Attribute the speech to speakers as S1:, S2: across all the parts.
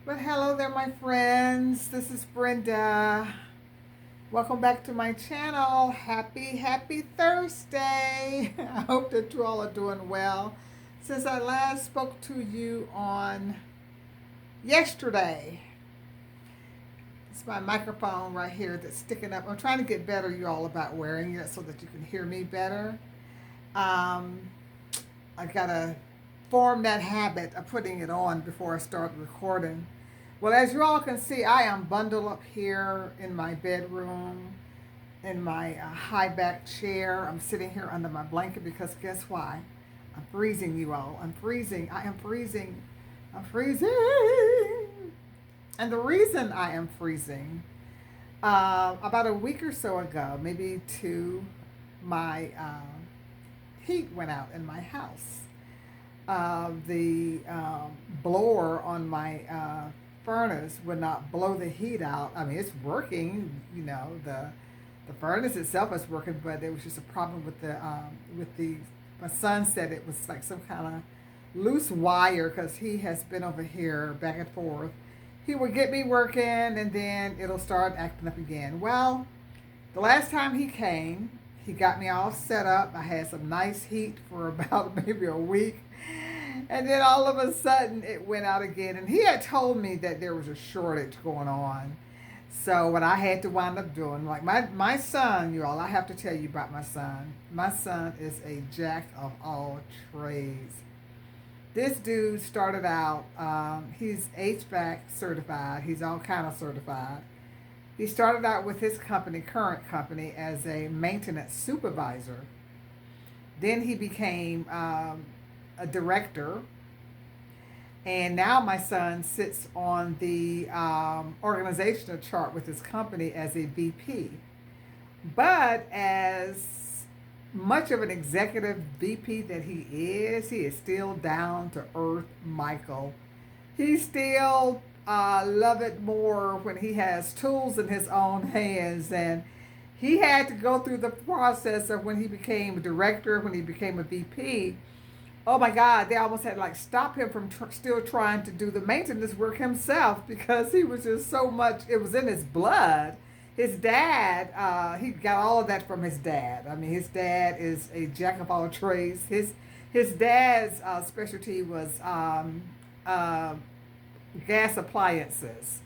S1: But hello there, my friends. This is Brenda. Welcome back to my channel. Happy Thursday. I hope that you all are doing well. Since I last spoke to you on yesterday, it's my microphone right here that's sticking up. I'm trying to get better, you all, about wearing it so that you can hear me better. Um, I gotta form that habit of putting it on before I start recording. Well, as you all can see, I am bundled up here in my bedroom, in my high back chair. I'm sitting here under my blanket because guess why? I'm freezing, you all. I'm freezing. I am freezing. I'm freezing. And the reason I am freezing, about a week or so ago, maybe two, my heat went out in my house. The blower on my furnace would not blow the heat out. I mean, it's working. The furnace itself is working, but there was just a problem with the. My son said it was like some kind of loose wire because he has been over here back and forth. He would get me working, and then it'll start acting up again. Well, the last time he came, he got me all set up. I had some nice heat for about maybe a week. And then all of a sudden it went out again. And he had told me that there was a shortage going on. So what I had to wind up doing, like my son, you all, I have to tell you about my son. My son is a jack of all trades. This dude started out, he's HVAC certified. He's all kind of certified. He started out with his company, current company, as a maintenance supervisor. Then he became a director, and now my son sits on the organizational chart with his company as a VP. But as much of an executive VP that he is still down to earth Michael. He still love it more when he has tools in his own hands, and he had to go through the process of when he became a director, when he became a VP. Oh my God, they almost had to like stop him from still trying to do the maintenance work himself because he was just so much, it was in his blood. His dad, he got all of that from his dad. I mean, his dad is a jack of all trades. His dad's specialty was gas appliances.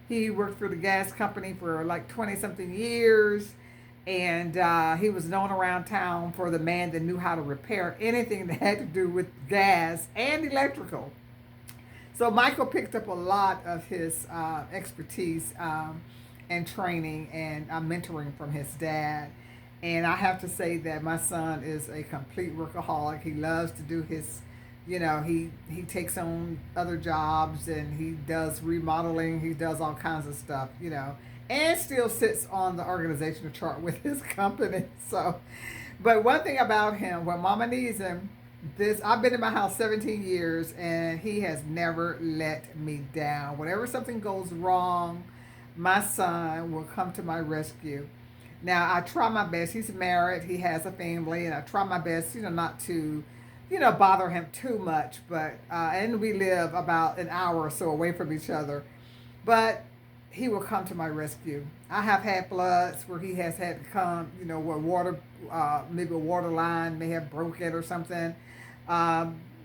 S1: He worked for the gas company for like 20 something years, and he was known around town for the man that knew how to repair anything that had to do with gas and electrical. So Michael picked up a lot of his expertise and training and mentoring from his dad. And I have to say that my son is a complete workaholic. He loves to do his, he takes on other jobs, and he does remodeling. He does all kinds of stuff, and still sits on the organizational chart with his company. So, but one thing about him, when Mama needs him, I've been in my house 17 years, and he has never let me down. Whenever something goes wrong, my son will come to my rescue. Now, I try my best. He's married. He has a family, and I try my best, not to, bother him too much. But and we live about an hour or so away from each other. But he will come to my rescue. I have had floods where he has had to come, where water, maybe a water line may have broken or something.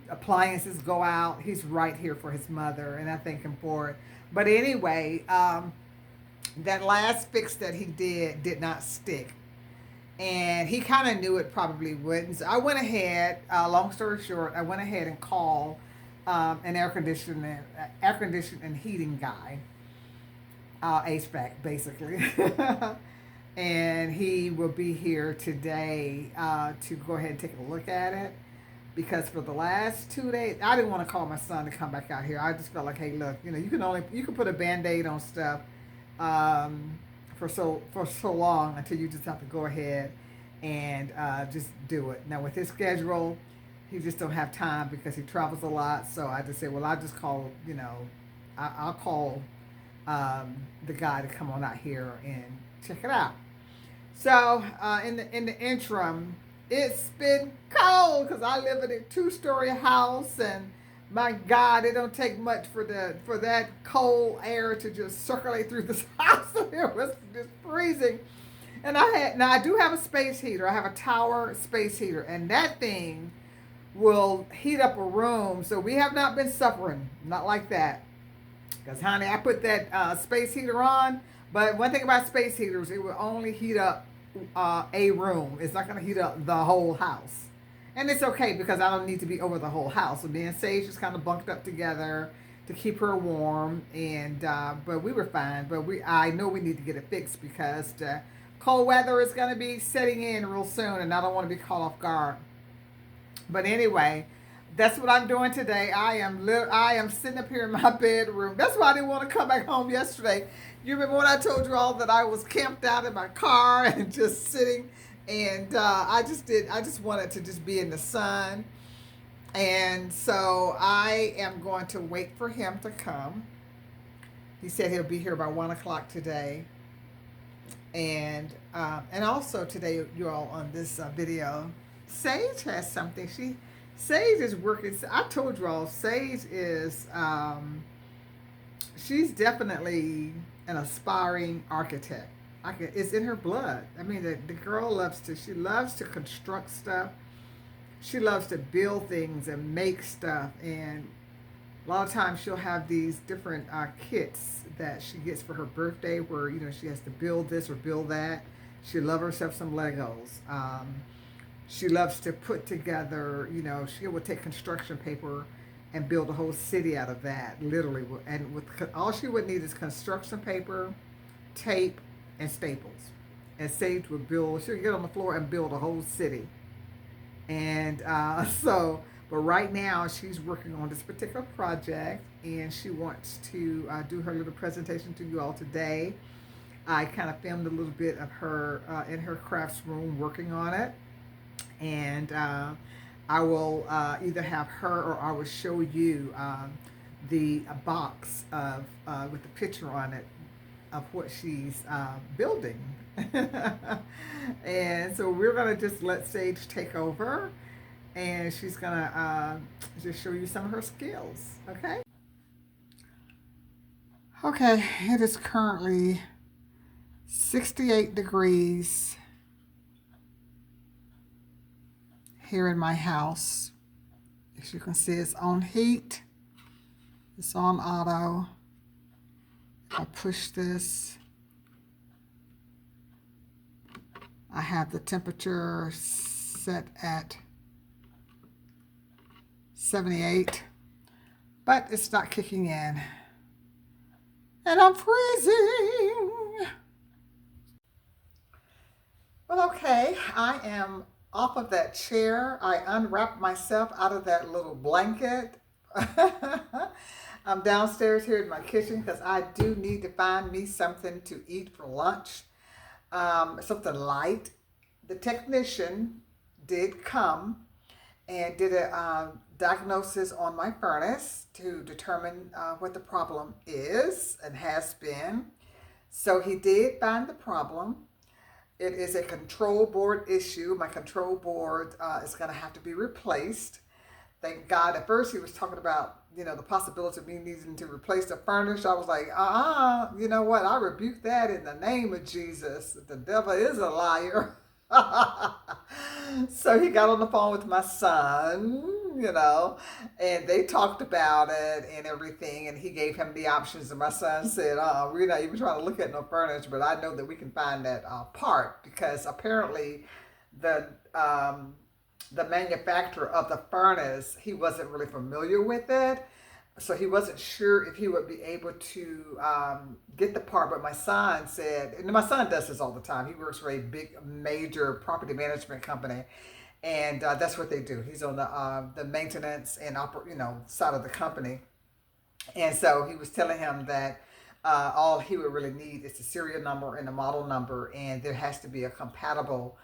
S1: Appliances go out. He's right here for his mother, and I thank him for it. But anyway, that last fix that he did not stick. And he kind of knew it probably wouldn't. So I went ahead, long story short, I went ahead and called an air conditioning and heating guy, HVAC basically. And he will be here today to go ahead and take a look at it. Because for the last 2 days, I didn't want to call my son to come back out here. I just felt like, hey, look, you can put a Band-Aid on stuff for so long until you just have to go ahead and just do it. Now with his schedule, he just don't have time because he travels a lot. So I just said, well, I'll just call, I'll call the guy to come on out here and check it out. So in the interim, it's been cold because I live in a 2-story house, and My God, it don't take much for that cold air to just circulate through this house. It was just freezing. And I do have a space heater. I have a tower space heater, and that thing will heat up a room. So we have not been suffering, not like that. Because honey, I put that space heater on, but one thing about space heaters, it will only heat up a room. It's not going to heat up the whole house. And it's okay because I don't need to be over the whole house. So me and Sage just kind of bunked up together to keep her warm, and but we were fine. But I know we need to get it fixed because the cold weather is going to be setting in real soon, and I don't want to be caught off guard. But anyway, that's what I'm doing today. I am sitting up here in my bedroom. That's why I didn't want to come back home yesterday. You remember when I told you all that I was camped out in my car and just sitting, and I just wanted to just be in the sun. And so I am going to wait for him to come. He said he'll be here by 1 o'clock today. And also today, you all, on this video, Sage has something. Sage is working. I told you all, Sage is she's definitely an aspiring architect. It's in her blood. I mean, the girl she loves to construct stuff. She loves to build things and make stuff. And a lot of times she'll have these different kits that she gets for her birthday where, she has to build this or build that. She loves herself some Legos. She loves to put together, she would take construction paper and build a whole city out of that, literally. And all she would need is construction paper, tape, and staples. And Sage would she'll get on the floor and build a whole city. And but right now she's working on this particular project, and she wants to do her little presentation to you all today. I kind of filmed a little bit of her in her crafts room working on it. And I will either have her or I will show you the box of with the picture on it of what she's building. And so we're gonna just let Sage take over, and she's gonna just show you some of her skills. Okay. Okay. It is currently 68 degrees here in my house. As you can see, it's on heat. It's on auto. If I push this, I have the temperature set at 78, but it's not kicking in. And I'm freezing. Well, okay, I am off of that chair. I unwrapped myself out of that little blanket. I'm downstairs here in my kitchen because I do need to find me something to eat for lunch, something light. The technician did come and did a diagnosis on my furnace to determine what the problem is and has been. So he did find the problem. It is a control board issue. My control board is going to have to be replaced. Thank God. At first he was talking about, the possibility of me needing to replace the furnace. I was like, you know what? I rebuke that in the name of Jesus. The devil is a liar. So he got on the phone with my son, and they talked about it and everything, and he gave him the options, and my son said, we're not even trying to look at no furniture, but I know that we can find that part, because apparently the manufacturer of the furnace, he wasn't really familiar with it. So he wasn't sure if he would be able to get the part. But my son said, and my son does this all the time. He works for a big, major property management company, and that's what they do. He's on the maintenance and side of the company. And so he was telling him that all he would really need is the serial number and the model number, and there has to be a compatible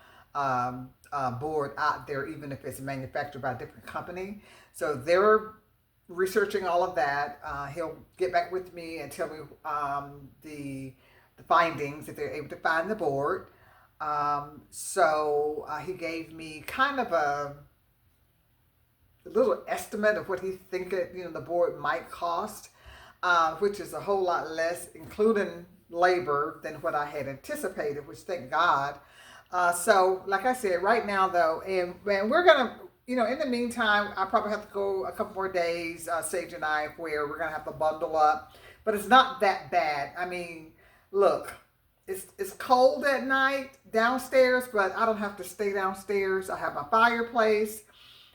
S1: board out there, even if it's manufactured by a different company. So they're researching all of that. He'll get back with me and tell me the findings, if they're able to find the board. So he gave me kind of little estimate of what he think it, the board might cost, which is a whole lot less, including labor, than what I had anticipated, which thank God. So, like I said, right now though, and we're gonna, in the meantime, I probably have to go a couple more days, Sage and I, where we're gonna have to bundle up, but it's not that bad. I mean, look, it's cold at night downstairs, but I don't have to stay downstairs. I have my fireplace.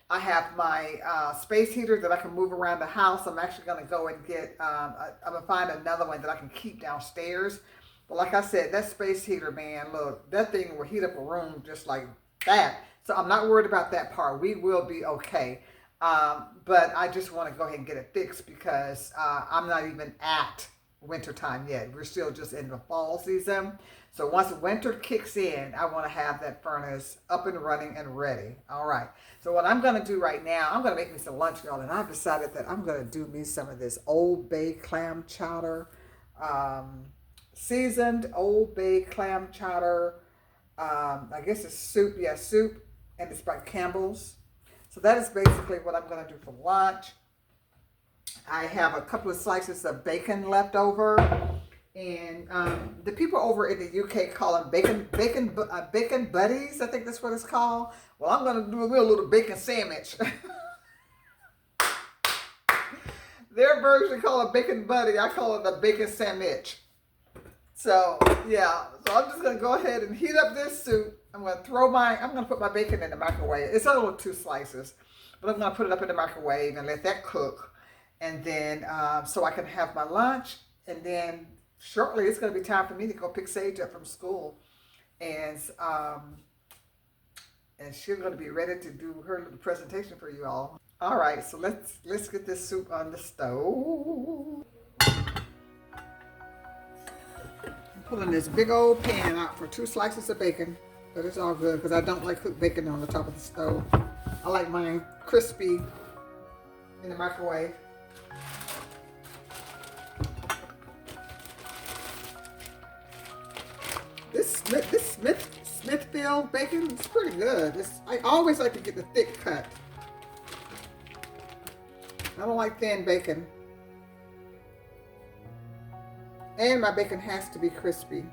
S1: I have my space heater that I can move around the house. I'm actually going to go and get, I'm going to find another one that I can keep downstairs. But like I said, that space heater, man, look, that thing will heat up a room just like that. So I'm not worried about that part. We will be okay. But I just want to go ahead and get it fixed because I'm not even at wintertime yet. We're still just in the fall season. So once winter kicks in, I want to have that furnace up and running and ready. All right. So what I'm going to do right now, I'm going to make me some lunch, y'all. And I've decided that I'm going to do me some of this Old Bay clam chowder, seasoned Old Bay clam chowder. I guess it's soup. Yeah, soup. And it's by Campbell's. So that is basically what I'm going to do for lunch. I have a couple of slices of bacon left over. And the people over in the UK call them bacon buddies. I think that's what it's called. Well, I'm going to do a little bacon sandwich. Their version call it bacon buddy. I call it a bacon sandwich. So, yeah. So I'm just going to go ahead and heat up this soup. I'm going to put my bacon in the microwave. It's only 2 slices. But I'm going to put it up in the microwave and let that cook. And then, so I can have my lunch. And then shortly, it's going to be time for me to go pick Sage up from school, and she's going to be ready to do her little presentation for you all. All right, so let's get this soup on the stove. I'm pulling this big old pan out for 2 slices of bacon, but it's all good because I don't like cooked bacon on the top of the stove. I like mine crispy in the microwave. This Smithfield bacon is pretty good. I always like to get the thick cut. I don't like thin bacon. And my bacon has to be crispy.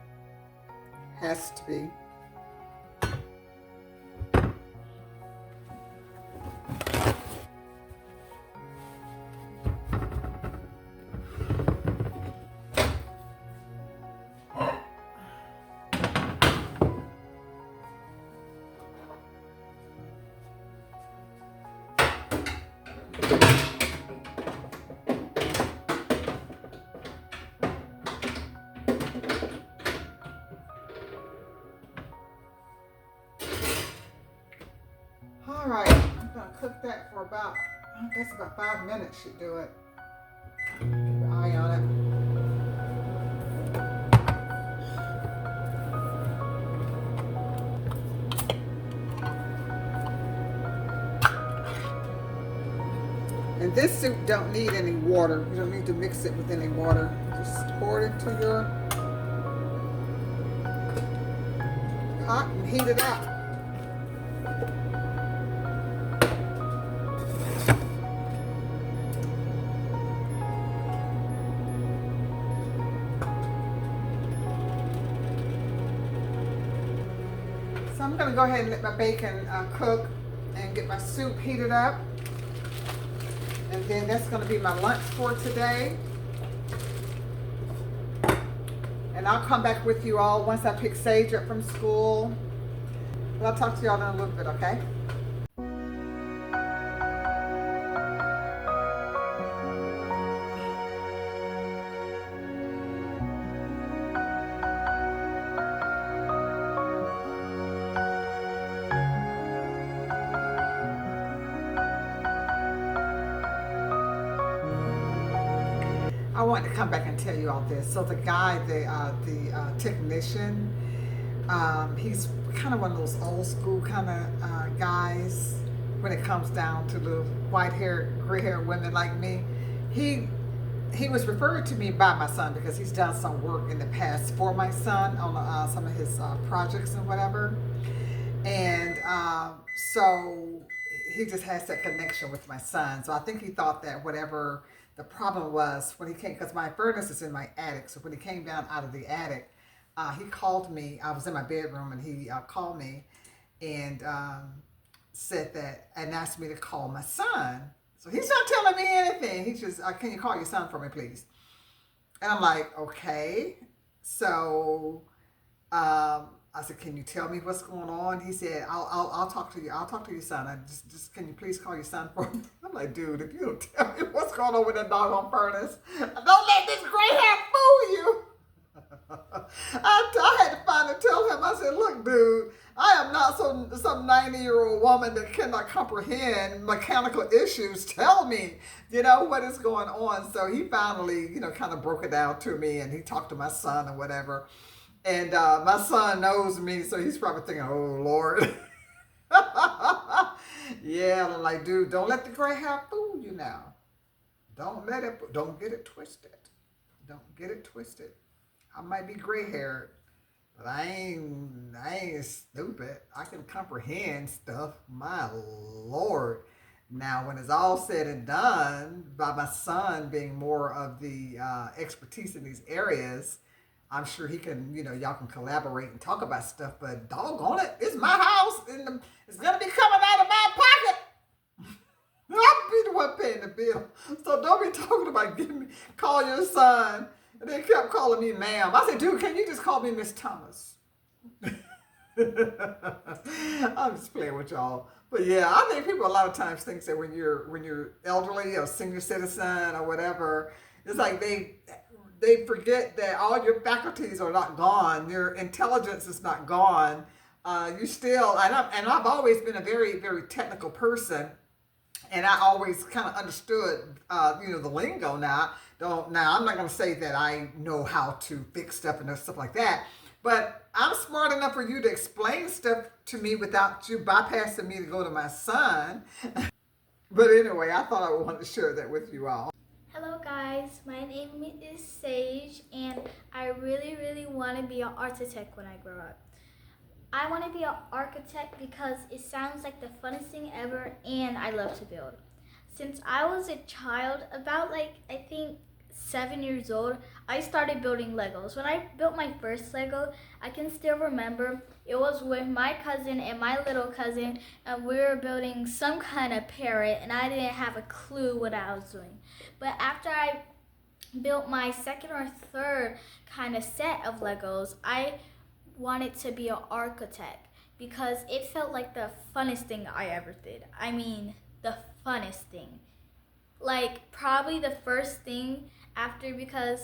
S1: Has to be. All right, I'm gonna cook that for about, I guess about 5 minutes should do it. Keep an eye on it. And this soup don't need any water. You don't need to mix it with any water. Just pour it into your pot and heat it up. So I'm going to go ahead and let my bacon cook and get my soup heated up. And then that's going to be my lunch for today. And I'll come back with you all once I pick Sage up from school. But I'll talk to y'all in a little bit, okay? I want to come back and tell you all this. So the guy, the technician, he's kind of one of those old school kind of guys when it comes down to the white hair, gray hair women like me. He was referred to me by my son because he's done some work in the past for my son on some of his projects and whatever. And so he just has that connection with my son. So I think he thought that whatever the problem was when he came, because my furnace is in my attic. So when he came down out of the attic, he called me. I was in my bedroom, and he called me and said that and asked me to call my son. So he's not telling me anything. He's just, can you call your son for me, please? And I'm like, okay. So I said, can you tell me what's going on? He said, I'll talk to you. I'll talk to your son. I just can you please call your son for me? I'm like, dude, if you don't tell me what's going on with that doggone furnace, don't let this gray hair fool you. I had to finally tell him. I said, look, dude, I am not some 90-year-old woman that cannot comprehend mechanical issues. Tell me, what is going on. So he finally, kind of broke it down to me, and he talked to my son or whatever. And my son knows me, so he's probably thinking, oh, Lord. Yeah, I'm like, dude, don't let the gray hair fool you now. Don't get it twisted. Don't get it twisted. I might be gray haired, but I ain't stupid. I can comprehend stuff. My Lord. Now, when it's all said and done, by my son being more of the expertise in these areas, I'm sure he can, y'all can collaborate and talk about stuff, but doggone it, it's my house, and it's going to be coming out of my pocket. I'll be the one paying the bill. So don't be talking about call your son. And they kept calling me ma'am. I said, dude, can you just call me Miss Thomas? I'm just playing with y'all. But yeah, I think people a lot of times think that when you're elderly or senior citizen or whatever, it's like they forget that all your faculties are not gone. Your intelligence is not gone. You still, and I've always been a very, very technical person. And I always kind of understood, the lingo now. Now, I'm not going to say that I know how to fix stuff and stuff like that. But I'm smart enough for you to explain stuff to me without you bypassing me to go to my son. But anyway, I thought I wanted to share that with you all.
S2: Hello guys, my name is Sage, and I really, really want to be an architect when I grow up. I want to be an architect because it sounds like the funnest thing ever, and I love to build. Since I was a child, about I think 7 years old, I started building Legos. When I built my first Lego, I can still remember it was with my cousin and my little cousin, and we were building some kind of parrot, and I didn't have a clue what I was doing. But after I built my second or third kind of set of Legos, I wanted to be an architect because it felt like the funnest thing I ever did. I mean, the funnest thing. Probably the first thing after, because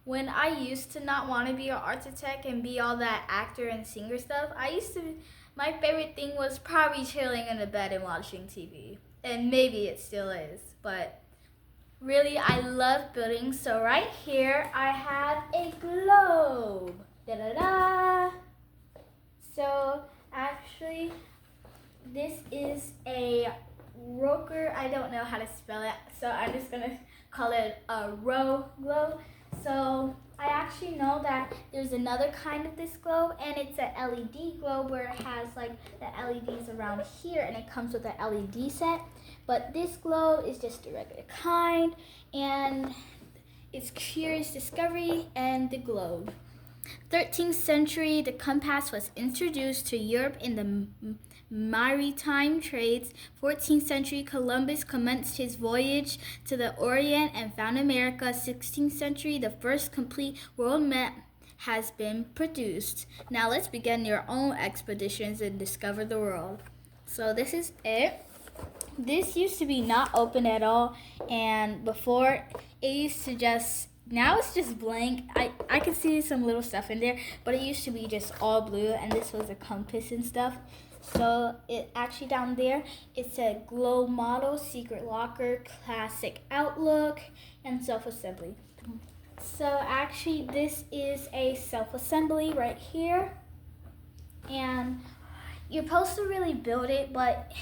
S2: when I used to not want to be an architect and be all that actor and singer stuff, my favorite thing was probably chilling in the bed and watching TV. And maybe it still is, but really I love building. So right here I have a globe. Da-da-da. So actually, this is a roker. I don't know how to spell it, so I'm just gonna call it a row globe. So I actually know that there's another kind of this globe, and it's an LED globe where it has the LEDs around here, and it comes with an LED set. But this globe is just a regular kind, and it's Curious Discovery and the globe. 13th century, the compass was introduced to Europe in the maritime trades. 14th century, Columbus commenced his voyage to the Orient and found America. 16th century, the first complete world map has been produced. Now let's begin your own expeditions and discover the world. So this is it. This used to be not open at all, and before it used to now it's just blank. I can see some little stuff in there, but it used to be just all blue, and this was a compass and stuff. So it actually down there, it said globe model, secret locker, classic outlook, and self-assembly. So actually this is a self-assembly right here, and you're supposed to really build it, but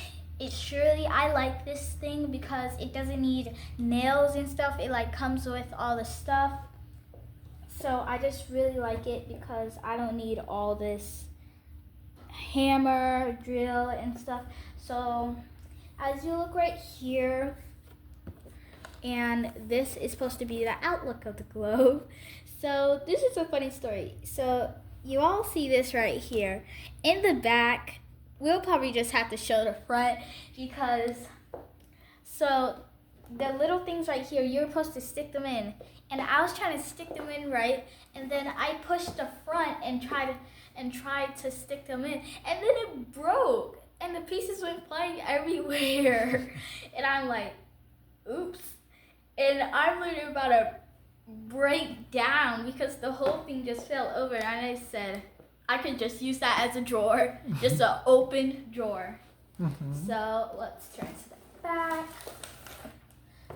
S2: I like this thing because it doesn't need nails and stuff. It comes with all the stuff. So I just really like it because I don't need all this hammer, drill, and stuff. So as you look right here, and this is supposed to be the outlook of the globe. So this is a funny story. So you all see this right here. In the back, we'll probably just have to show the front because, so the little things right here, you're supposed to stick them in. And I was trying to stick them in right, and then I pushed the front and tried to stick them in, and then it broke, and the pieces went flying everywhere. And I'm like, oops. And I'm literally about to break down because the whole thing just fell over, and I said, I could just use that as a drawer, just an open drawer. So let's turn to the back.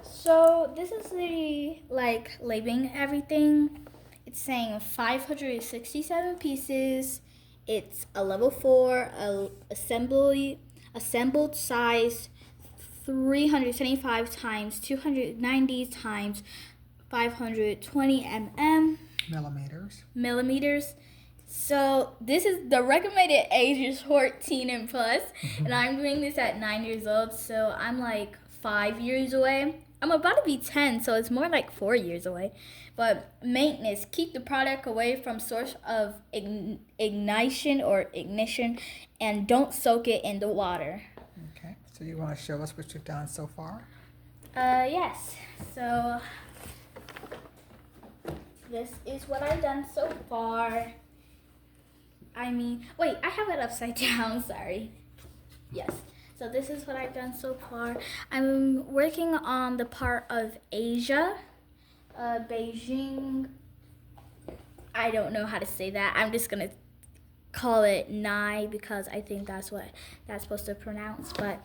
S2: So this is literally like labeling everything. It's saying 567 pieces. It's a level 4 assembled size 375 times 290 times 520 millimeters. So this is the recommended age is 14 and plus, and I'm doing this at 9 years old, so I'm like 5 years away. I'm about to be 10, so it's more like 4 years away. But maintenance, keep the product away from source of ignition, and don't soak it in the water.
S1: Okay, so you want to show us what you've done so far?
S2: Yes. So this is what I've done so far. Wait, I have it upside down, sorry. Yes. So this is what I've done so far. I'm working on the part of Asia, Beijing. I don't know how to say that. I'm just gonna call it Nai because I think that's what that's supposed to pronounce. But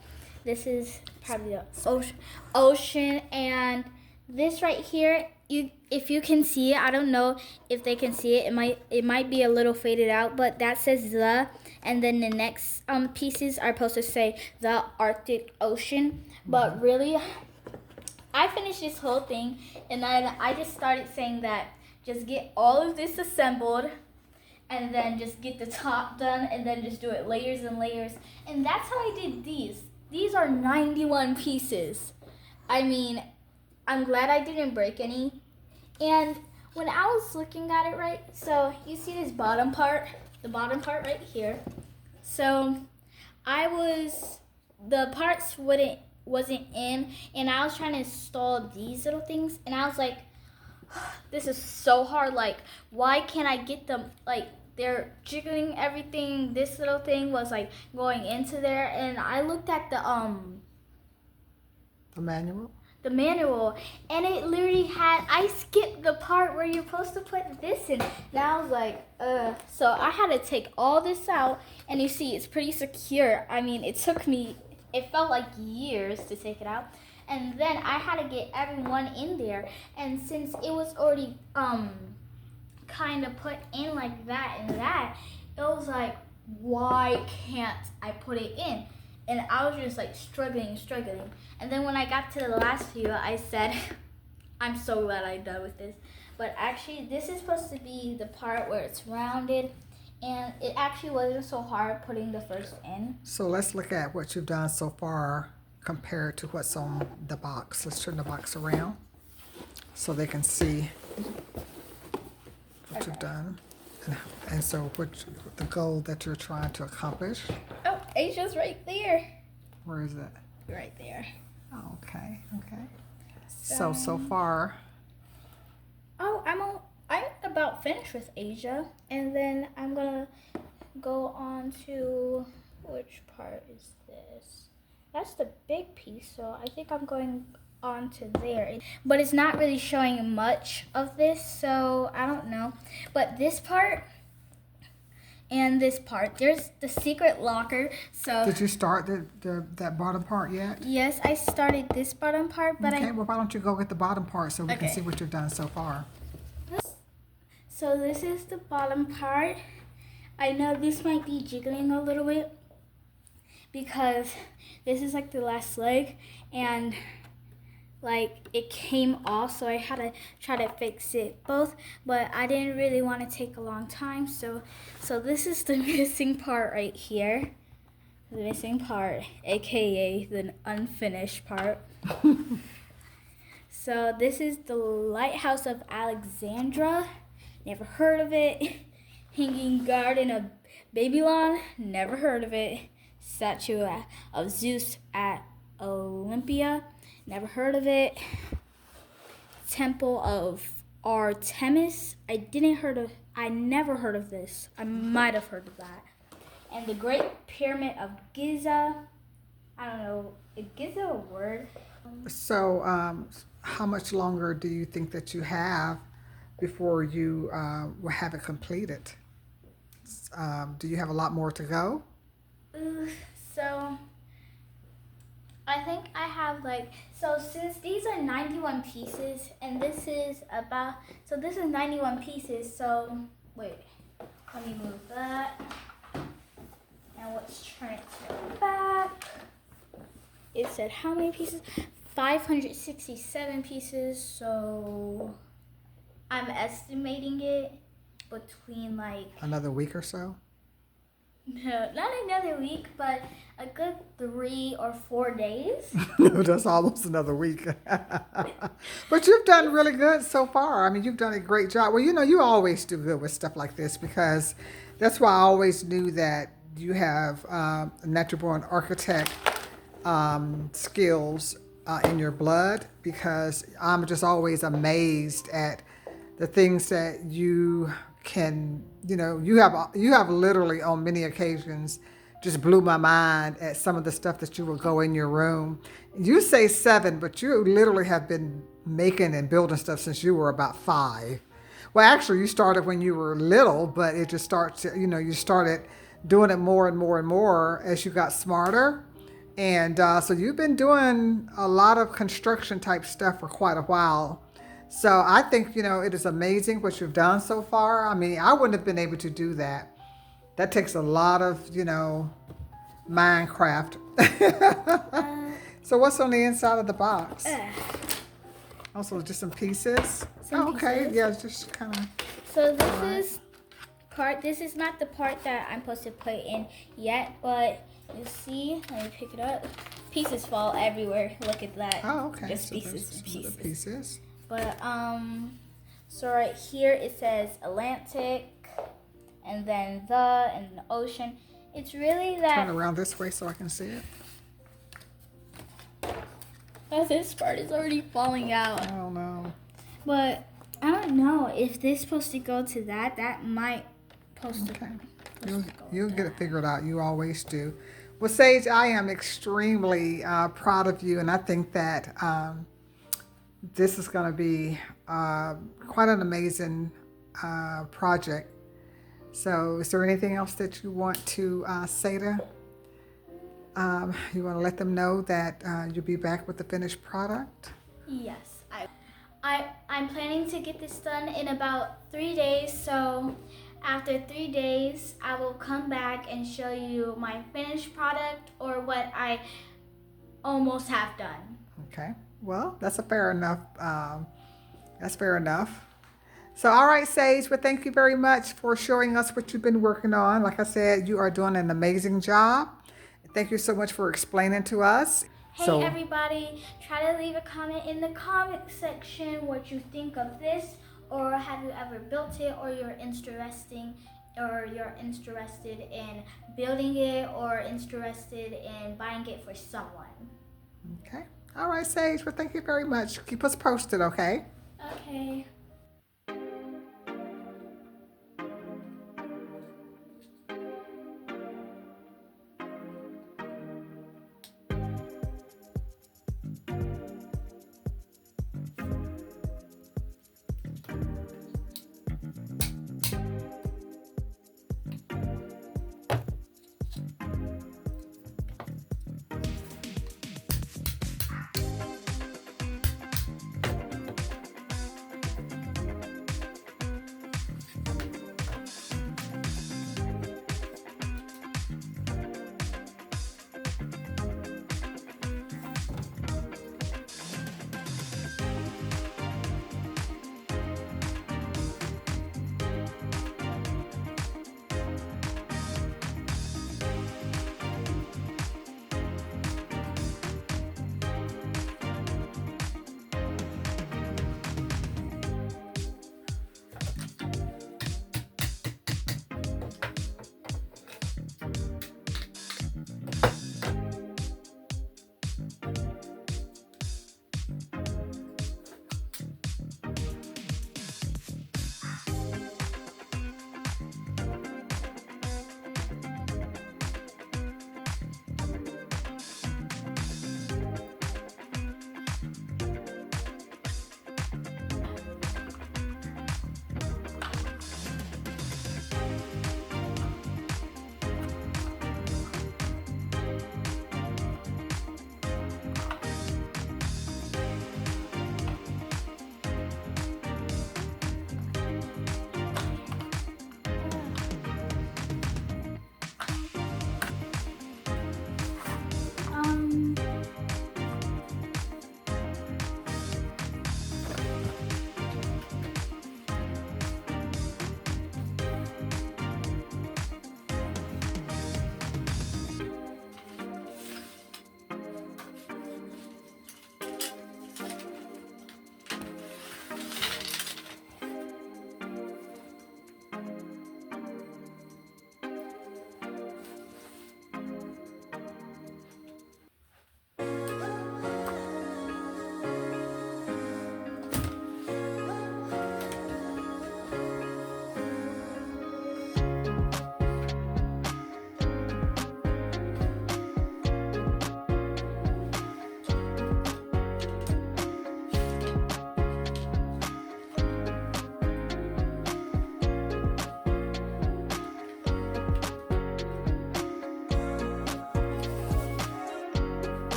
S2: this is probably the ocean, and this right here, if you can see it, I don't know if they can see it. It might be a little faded out, but that says the, and then the next pieces are supposed to say the Arctic Ocean. But really, I finished this whole thing, and then I just started saying that just get all of this assembled, and then just get the top done, and then just do it layers and layers. And that's how I did these. These are 91 pieces. I'm glad I didn't break any. And when I was looking at it, right, so you see this bottom part, the bottom part right here. So the parts wasn't in, and I was trying to install these little things, and I was like, this is so hard. Like, why can't I get them? Like, they're jiggling everything. This little thing was like going into there, and I looked at the manual, and it literally I skipped the part where you're supposed to put this in. And I was like, so I had to take all this out, and you see it's pretty secure. It felt like years to take it out. And then I had to get everyone in there, and since it was already kind of put in like that and that, it was like, why can't I put it in? And I was just like struggling. And then when I got to the last few, I said, I'm so glad I'm done with this. But actually, this is supposed to be the part where it's rounded, and it actually wasn't so hard putting the first in.
S1: So let's look at what you've done so far compared to what's on the box. Let's turn the box around so they can see what you've done. And so the goal that you're trying to accomplish.
S2: Oh, Asia's right there.
S1: Where is it?
S2: Right there.
S1: Oh, okay. So far.
S2: Oh, I'm about finished with Asia, and then I'm gonna go on to, which part is this? That's the big piece, so I think I'm going on to there. But it's not really showing much of this, so I don't know. But this part and this part, there's the secret locker. So
S1: did you start that bottom part yet?
S2: Yes, I started this bottom part, but
S1: okay, well, why don't you go with the bottom part so we can see what you've done so far.
S2: So this is the bottom part. I know this might be jiggling a little bit because this is like the last leg, and like it came off, so I had to try to fix it both, but I didn't really want to take a long time, so this is the missing part right here. the missing part, aka the unfinished part. So this is the Lighthouse of Alexandria. Never heard of it. Hanging Garden of Babylon. Never heard of it. Statue of Zeus at Olympia. Never heard of it. Temple of Artemis. I never heard of this. I might have heard of that. And the Great Pyramid of Giza. I don't know. Is Giza a word?
S1: So, how much longer do you think that you have before you will have it completed? Do you have a lot more to go?
S2: So, I think I have since these are 91 pieces, and this is this is 91 pieces, so, wait, let me move that. Now let's turn it to the back. It said how many pieces? 567 pieces, so I'm estimating it between
S1: another week or so?
S2: No, not another week, but a good 3 or 4 days.
S1: That's almost another week. But you've done really good so far. I mean, you've done a great job. Well, you always do good with stuff like this, because that's why I always knew that you have natural born architect skills in your blood, because I'm just always amazed at the things that you can, you have literally on many occasions just blew my mind at some of the stuff that you will go in your room. You say 7, but you literally have been making and building stuff since you were about 5. Well, actually, you started when you were little, but it just starts, you started doing it more and more and more as you got smarter. And so you've been doing a lot of construction type stuff for quite a while. So I think, it is amazing what you've done so far. I mean, I wouldn't have been able to do that. That takes a lot of, Minecraft. So what's on the inside of the box? Also, just some pieces. Okay,
S2: pieces.
S1: Yeah, just kind of.
S2: So this is not the part that I'm supposed to put in yet, but you see, let me pick it up. Pieces fall everywhere. Look at that.
S1: Oh, okay.
S2: Just
S1: So
S2: pieces
S1: there's
S2: and
S1: some other
S2: pieces.
S1: pieces.
S2: But so right here it says Atlantic, and then and the ocean. It's really that.
S1: Turn around this way so I can see it.
S2: Oh, this part is already falling out.
S1: I don't know.
S2: But I don't know if this is supposed to go to that. That might supposed
S1: Okay.
S2: to.
S1: You'll get it figured out. You always do. Well, Sage, I am extremely proud of you, and I think that this is going to be quite an amazing project. So is there anything else that you want to say to? You want to let them know that you'll be back with the finished product?
S2: Yes, I'm planning to get this done in about 3 days. So after 3 days, I will come back and show you my finished product or what I almost have done.
S1: Okay. Well, that's fair enough. That's fair enough. So, all right, Sage, well, thank you very much for showing us what you've been working on. Like I said, you are doing an amazing job. Thank you so much for explaining to us.
S2: Hey, everybody, try to leave a comment in the comment section what you think of this, or have you ever built it, or you're interested in building it, or interested in buying it for someone.
S1: Okay. All right, Sage, well, thank you very much. Keep us posted, okay?
S2: Okay.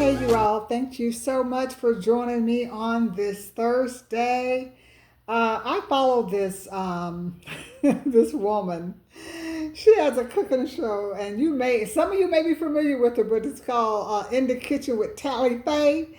S1: Hey, you all. Thank you so much for joining me on this Thursday. I follow this this woman. She has a cooking show, and some of you may be familiar with her, but it's called In the Kitchen with Tally Faye.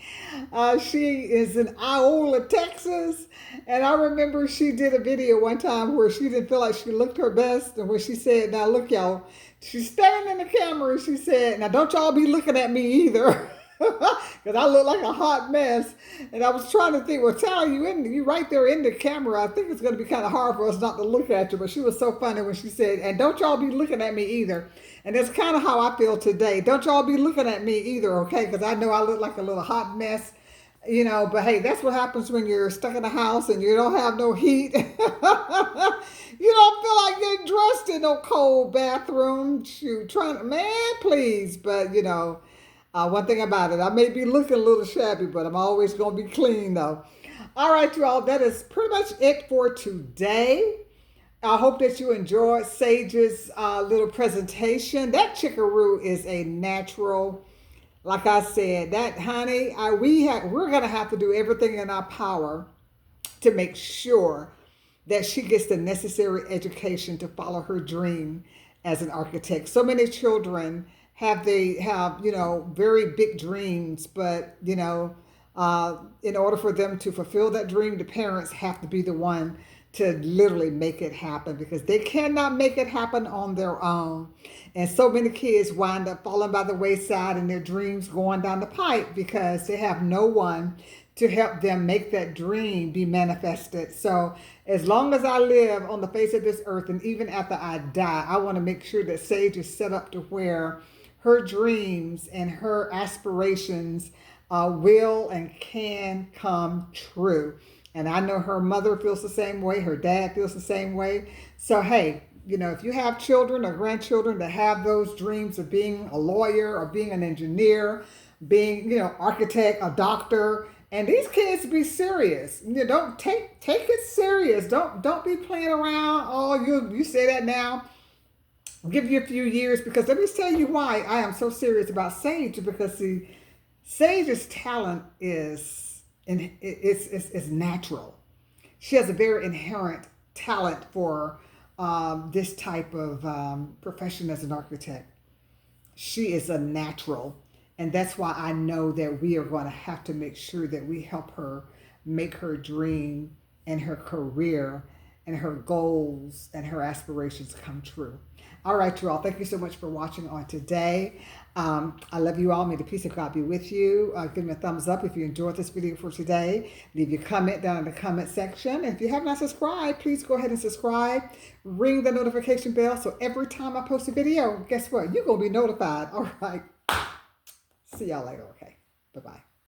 S1: She is in Iola, Texas, and I remember she did a video one time where she didn't feel like she looked her best, and when she said, "Now look, y'all," she's standing in the camera, and she said, "Now don't y'all be looking at me either." Because I look like a hot mess, and I was trying to think, well, Tally, you right there in the camera. I think it's going to be kind of hard for us not to look at you. But she was so funny when she said, "And don't y'all be looking at me either." And that's kind of how I feel today. Don't y'all be looking at me either, okay? Because I know I look like a little hot mess, you know. But hey, that's what happens when you're stuck in a house and you don't have no heat. You don't feel like getting dressed in no cold bathroom. Shoot, man, please. But one thing about it, I may be looking a little shabby, but I'm always going to be clean though. All right, you all, that is pretty much it for today. I hope that you enjoyed Sage's little presentation. That chickaroo is a natural. Like I said, that honey, we're gonna have to do everything in our power to make sure that she gets the necessary education to follow her dream as an architect. So many children have very big dreams, but in order for them to fulfill that dream, the parents have to be the one to literally make it happen because they cannot make it happen on their own. And so many kids wind up falling by the wayside and their dreams going down the pipe because they have no one to help them make that dream be manifested. So as long as I live on the face of this earth, and even after I die, I want to make sure that Sage is set up to where her dreams and her aspirations will and can come true. And I know her mother feels the same way. Her dad feels the same way. So, hey, if you have children or grandchildren that have those dreams of being a lawyer or being an engineer, being, architect, a doctor, and these kids be serious. Don't take it serious. Don't be playing around. Oh, you say that now. I'll give you a few years because let me tell you why I am so serious about Sage because Sage's talent is and it's natural. She has a very inherent talent for this type of profession as an architect. She is a natural. And that's why I know that we are going to have to make sure that we help her make her dream and her career and her goals and her aspirations come true. All right, you all. Thank you so much for watching on today. I love you all. May the peace of God be with you. Give me a thumbs up if you enjoyed this video for today. Leave your comment down in the comment section. And if you have not subscribed, please go ahead and subscribe. Ring the notification bell so every time I post a video, guess what? You're going to be notified. All right. See y'all later. Okay. Bye-bye.